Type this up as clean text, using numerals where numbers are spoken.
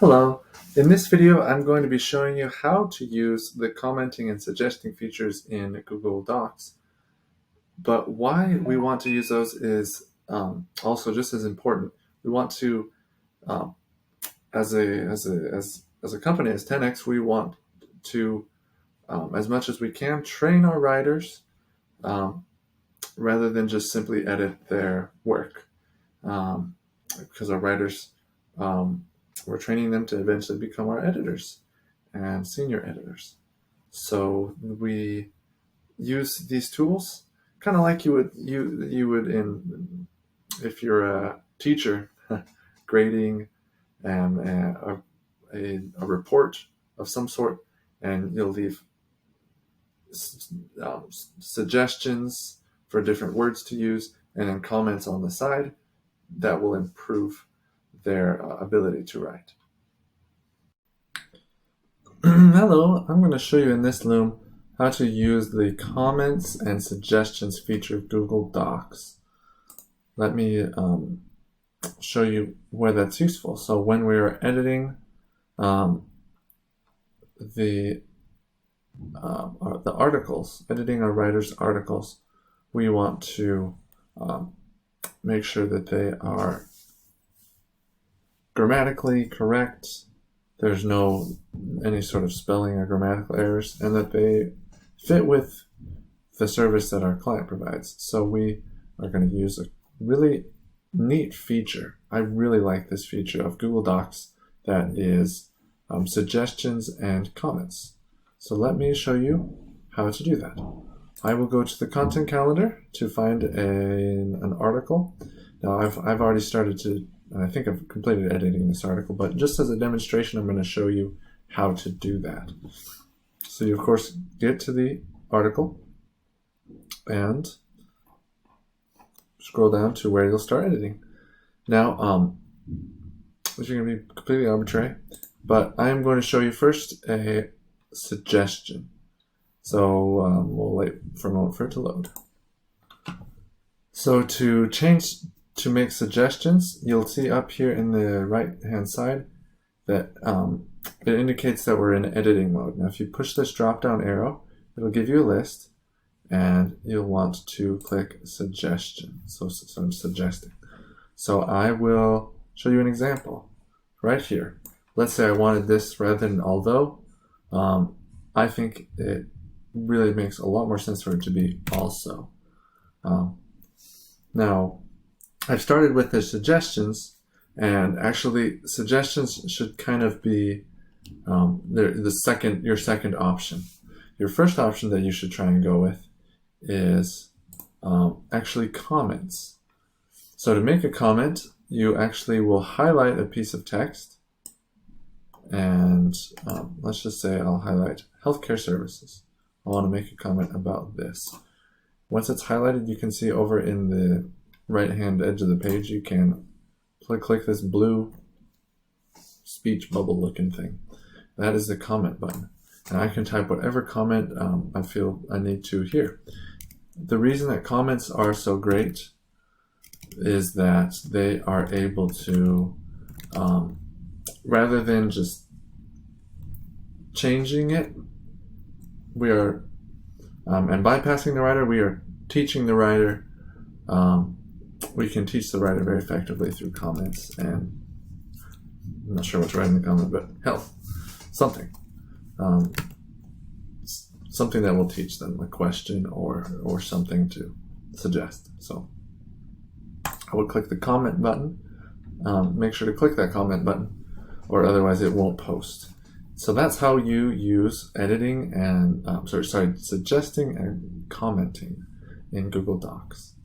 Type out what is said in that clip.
Hello. In this video, I'm going to be showing you how to use the commenting and suggesting features in Google Docs. But why we want to use those is also just as important. We want to, as a company, as 10x, we want to, as much as we can, train our writers rather than just simply edit their work. Because our writers, we're training them to eventually become our editors and senior editors. So we use these tools kind of like you would in if you're a teacher grading a report of some sort, and you'll leave suggestions for different words to use and then comments on the side that will improve their ability to write. Hello, I'm going to show you in this Loom how to use the comments and suggestions feature of Google Docs. Let me show you where that's useful. So when we are editing the articles, editing our writers' articles, we want to make sure that they are grammatically correct, there's no any sort of spelling or grammatical errors, and that they fit with the service that our client provides. So we are going to use a really neat feature. I really like this feature of Google Docs that is suggestions and comments. So let me show you how to do that. I will go to the content calendar to find an article. Now I've already started to, I think I've completed editing this article, but just as a demonstration, I'm going to show you how to do that. So you, of course, get to the article and scroll down to where you'll start editing. Now, which is going to be completely arbitrary, but I'm going to show you first a suggestion. So we'll wait for a moment for it to load. So to make suggestions, you'll see up here in the right-hand side that it indicates that we're in editing mode. Now, if you push this drop-down arrow, it'll give you a list, and you'll want to click Suggestion. So I'm suggesting. So I will show you an example right here. Let's say I wanted this rather than although. I think it really makes a lot more sense for it to be also. Now, I've started with the suggestions, and actually suggestions should kind of be your second option. Your first option that you should try and go with is actually comments. So to make a comment, you actually will highlight a piece of text, and let's just say I'll highlight healthcare services. I want to make a comment about this. Once it's highlighted, you can see over in the right-hand edge of the page, you can click this blue speech bubble looking thing. That is the comment button. And I can type whatever comment I feel I need to here. The reason that comments are so great is that they are able to, rather than just changing it, we are, and bypassing the writer, we are teaching the writer. We can teach the writer very effectively through comments, and I'm not sure what's right in the comment, but health, something. Something that will teach them, a question or something to suggest. So I would click the comment button. Make sure to click that comment button, or otherwise it won't post. So that's how you use editing and suggesting and commenting in Google Docs.